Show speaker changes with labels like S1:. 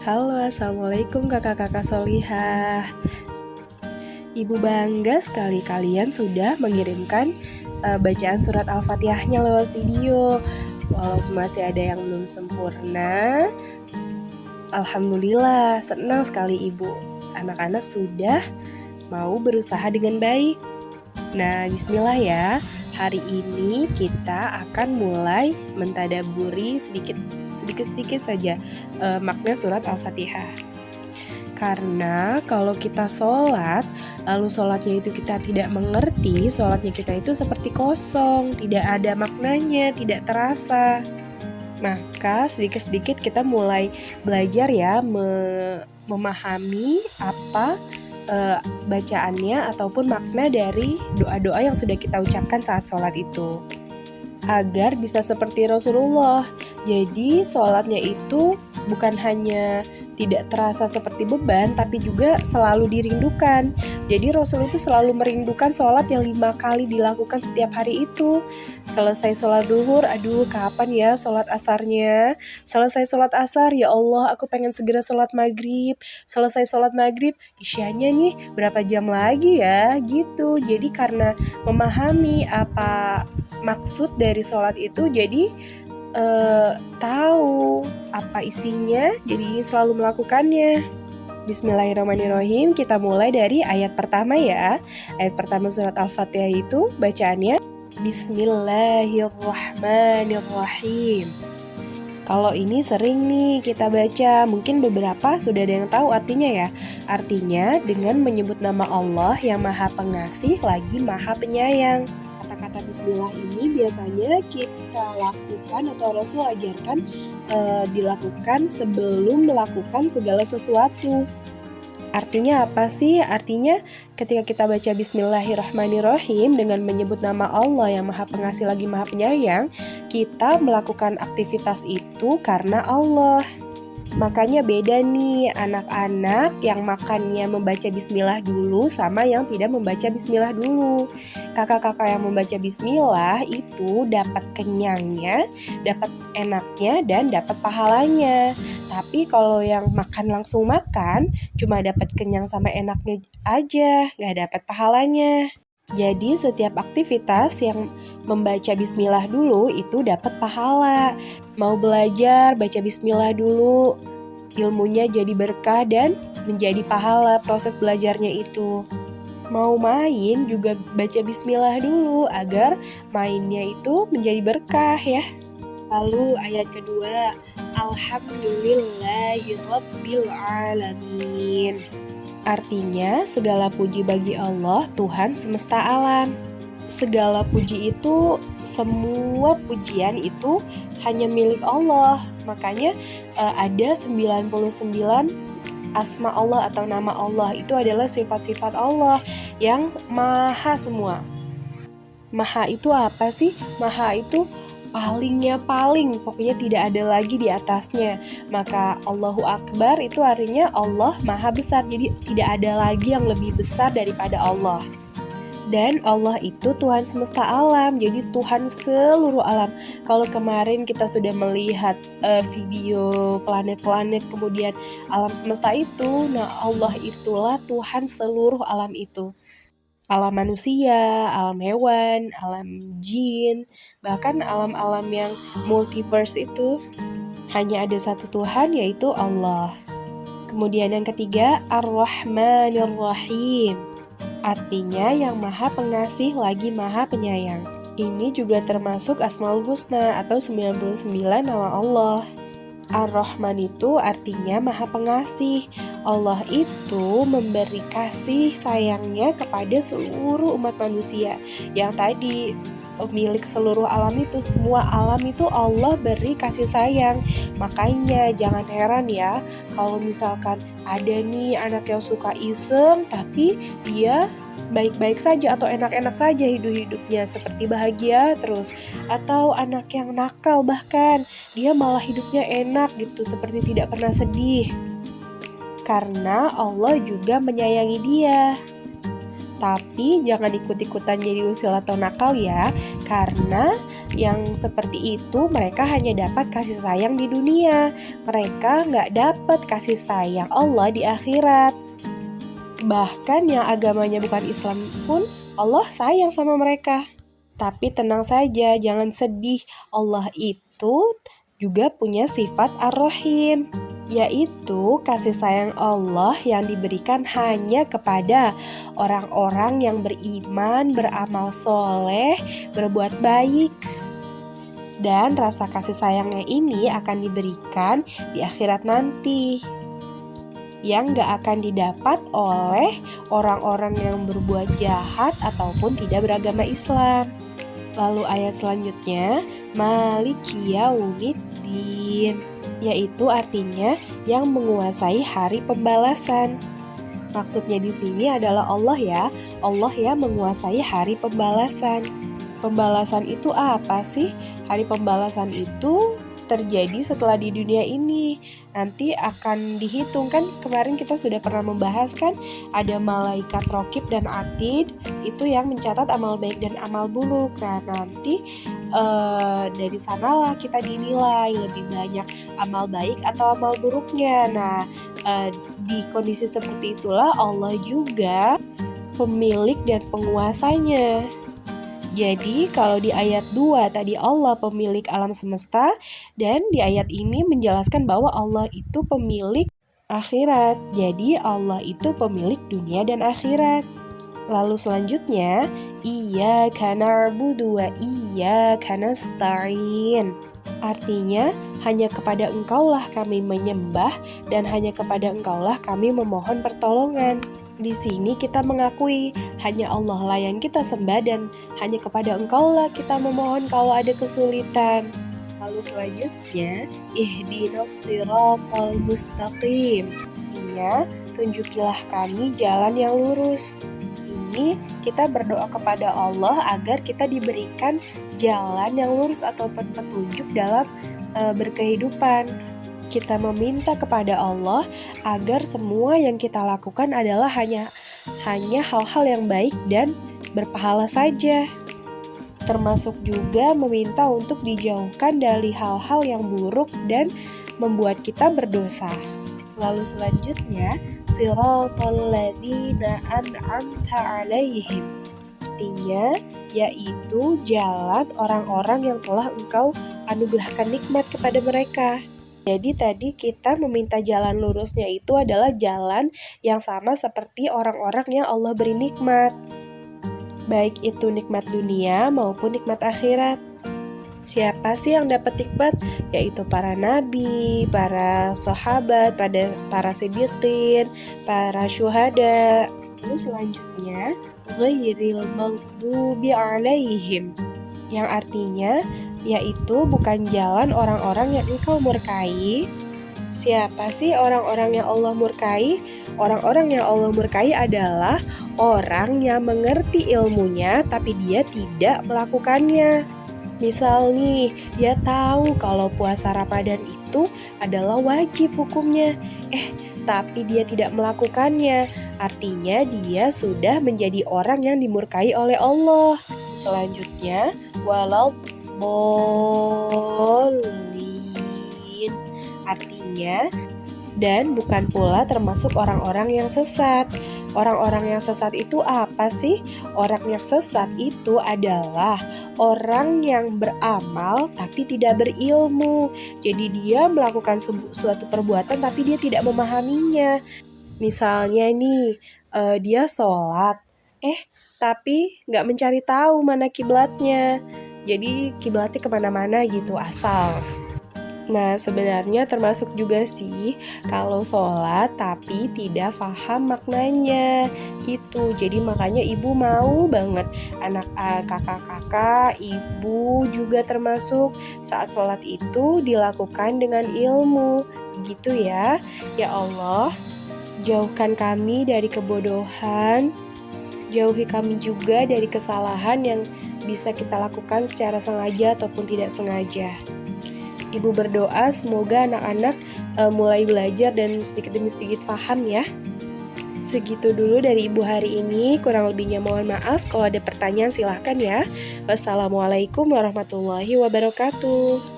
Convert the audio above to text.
S1: Halo, assalamualaikum kakak-kakak solihah. Ibu bangga sekali kalian sudah mengirimkan bacaan surat Al-Fatihahnya lewat video. Walaupun masih ada yang belum sempurna, alhamdulillah senang sekali ibu. Anak-anak sudah mau berusaha dengan baik. Nah, bismillah ya. Hari ini kita akan mulai mentadaburi sedikit-sedikit saja makna surat Al-Fatihah. Karena kalau kita sholat, lalu sholatnya itu kita tidak mengerti, sholatnya kita itu seperti kosong, tidak ada maknanya, tidak terasa. Maka sedikit-sedikit kita mulai belajar ya memahami apa bacaannya ataupun makna dari doa-doa yang sudah kita ucapkan saat sholat itu, agar bisa seperti Rasulullah. Jadi sholatnya itu bukan hanya tidak terasa seperti beban, tapi juga selalu dirindukan. Jadi Rasul itu selalu merindukan sholat yang 5 kali dilakukan setiap hari itu. Selesai sholat duhur, aduh kapan ya sholat asarnya? Selesai sholat asar, ya Allah aku pengen segera sholat maghrib. Selesai sholat maghrib, isyanya nih berapa jam lagi ya? Gitu. Jadi karena memahami apa maksud dari sholat itu, jadi tahu apa isinya, jadi selalu melakukannya. Bismillahirrahmanirrahim. Kita mulai dari ayat pertama ya. Ayat pertama surat Al-Fatihah itu bacaannya Bismillahirrahmanirrahim. Kalau ini sering nih kita baca, mungkin beberapa sudah ada yang tahu artinya ya. Artinya dengan menyebut nama Allah yang Maha Pengasih lagi Maha Penyayang. Kata-kata bismillah ini biasanya kita lakukan atau Rasul ajarkan dilakukan sebelum melakukan segala sesuatu. Artinya apa sih? Artinya ketika kita baca bismillahirrahmanirrahim dengan menyebut nama Allah yang Maha Pengasih lagi Maha Penyayang, kita melakukan aktivitas itu karena Allah. Makanya beda nih anak-anak yang makannya membaca bismillah dulu sama yang tidak membaca bismillah dulu. Kakak-kakak yang membaca bismillah itu dapat kenyangnya, dapat enaknya, dan dapat pahalanya. Tapi kalau yang makan langsung makan, cuma dapat kenyang sama enaknya aja, gak dapat pahalanya. Jadi setiap aktivitas yang membaca bismillah dulu itu dapat pahala. Mau belajar, baca bismillah dulu, ilmunya jadi berkah dan menjadi pahala proses belajarnya itu. Mau main juga baca bismillah dulu agar mainnya itu menjadi berkah ya. Lalu ayat kedua, Alhamdulillahirabbil alamin. Artinya segala puji bagi Allah, Tuhan semesta alam. Segala puji itu, semua pujian itu hanya milik Allah. Makanya ada 99 asma Allah atau nama Allah. Itu adalah sifat-sifat Allah yang maha semua. Maha itu apa sih? Maha itu palingnya paling, pokoknya tidak ada lagi di atasnya. Maka Allahu Akbar itu artinya Allah maha besar, jadi tidak ada lagi yang lebih besar daripada Allah. Dan Allah itu Tuhan semesta alam, jadi Tuhan seluruh alam. Kalau kemarin kita sudah melihat video planet-planet kemudian alam semesta itu, nah Allah itulah Tuhan seluruh alam itu. Alam manusia, alam hewan, alam jin, bahkan alam-alam yang multiverse itu hanya ada satu Tuhan, yaitu Allah. Kemudian yang ketiga, Ar-Rahmanir-Rahim. Artinya yang Maha Pengasih lagi Maha Penyayang. Ini juga termasuk Asmaul Husna atau 99 nama Allah. Ar-Rahman itu artinya Maha Pengasih. Allah itu memberi kasih sayangnya kepada seluruh umat manusia. Yang tadi milik seluruh alam itu, semua alam itu Allah beri kasih sayang. Makanya jangan heran ya kalau misalkan ada nih anak yang suka iseng tapi dia baik-baik saja atau enak-enak saja hidupnya, seperti bahagia terus. Atau anak yang nakal, bahkan dia malah hidupnya enak gitu, seperti tidak pernah sedih. Karena Allah juga menyayangi dia. Tapi jangan ikut-ikutan jadi usil atau nakal ya, karena Yang seperti itu mereka hanya dapat kasih sayang di dunia. Mereka nggak dapat kasih sayang Allah di akhirat. Bahkan yang agamanya bukan Islam pun Allah sayang sama mereka. Tapi tenang saja, jangan sedih. Allah itu juga punya sifat Ar-Rahim, yaitu kasih sayang Allah yang diberikan hanya kepada orang-orang yang beriman, beramal soleh, berbuat baik. Dan rasa kasih sayangnya ini akan diberikan di akhirat nanti, yang gak akan didapat oleh orang-orang yang berbuat jahat ataupun tidak beragama Islam. Lalu ayat selanjutnya, Maliki Yaumiddin, yaitu artinya yang menguasai hari pembalasan. Maksudnya di sini adalah Allah ya. Allah yang menguasai hari pembalasan. Pembalasan itu apa sih? Hari pembalasan itu terjadi setelah di dunia ini. Nanti akan dihitung, kan kemarin kita sudah pernah membahas kan, ada malaikat Rokib dan Atid itu yang mencatat amal baik dan amal buruk. Nah nanti dari sanalah kita dinilai lebih banyak amal baik atau amal buruknya. Nah di kondisi seperti itulah Allah juga pemilik dan penguasanya. Jadi kalau di ayat 2 tadi Allah pemilik alam semesta, dan di ayat ini menjelaskan bahwa Allah itu pemilik akhirat. Jadi Allah itu pemilik dunia dan akhirat. Lalu selanjutnya, Iyyaka na'budu wa iyyaka nasta'in. Artinya, hanya kepada Engkaulah kami menyembah dan hanya kepada Engkaulah kami memohon pertolongan. Di sini kita mengakui hanya Allah lah yang kita sembah dan hanya kepada Engkaulah kita memohon kalau ada kesulitan. Lalu selanjutnya, ihdinas siratal mustaqim. Artinya, tunjukilah kami jalan yang lurus. Ini kita berdoa kepada Allah agar kita diberikan jalan yang lurus ataupun petunjuk dalam berkehidupan. Kita meminta kepada Allah agar semua yang kita lakukan adalah hanya hal-hal yang baik dan berpahala saja. Termasuk juga meminta untuk dijauhkan dari hal-hal yang buruk dan membuat kita berdosa. Lalu selanjutnya, Shiratal ladzina an'amta 'alaihim. Artinya, yaitu jalan orang-orang yang telah Engkau anugerahkan nikmat kepada mereka. Jadi tadi kita meminta jalan lurusnya itu adalah jalan yang sama seperti orang-orang yang Allah beri nikmat. Baik itu nikmat dunia maupun nikmat akhirat. Siapa sih yang dapat nikmat? Yaitu para nabi, para sahabat, para siddiqin, para syuhada. Lalu selanjutnya, ghairil maghdubi 'alaihim, yang artinya yaitu bukan jalan orang-orang yang Engkau murkai. Siapa sih orang-orang yang Allah murkai? Orang-orang yang Allah murkai adalah orang yang mengerti ilmunya tapi dia tidak melakukannya. Misal nih, dia tahu kalau puasa Ramadan itu adalah wajib hukumnya, tapi dia tidak melakukannya. Artinya dia sudah menjadi orang yang dimurkai oleh Allah. Selanjutnya, walau bolin, artinya dan bukan pula termasuk orang-orang yang sesat. Orang-orang yang sesat itu apa sih? Orang yang sesat itu adalah orang yang beramal tapi tidak berilmu. Jadi dia melakukan suatu perbuatan tapi dia tidak memahaminya. Misalnya nih, dia sholat, tapi nggak mencari tahu mana kiblatnya. Jadi kiblatnya kemana-mana gitu asal. Nah sebenarnya termasuk juga sih kalau sholat tapi tidak paham maknanya gitu. Jadi makanya ibu mau banget anak kakak-kakak, ibu juga termasuk saat sholat itu dilakukan dengan ilmu gitu ya. Ya Allah, jauhkan kami dari kebodohan, jauhi kami juga dari kesalahan yang bisa kita lakukan secara sengaja ataupun tidak sengaja. Ibu berdoa semoga anak-anak mulai belajar dan sedikit demi sedikit paham ya. Segitu dulu dari ibu hari ini, kurang lebihnya mohon maaf. Kalau ada pertanyaan silahkan ya. Wassalamualaikum warahmatullahi wabarakatuh.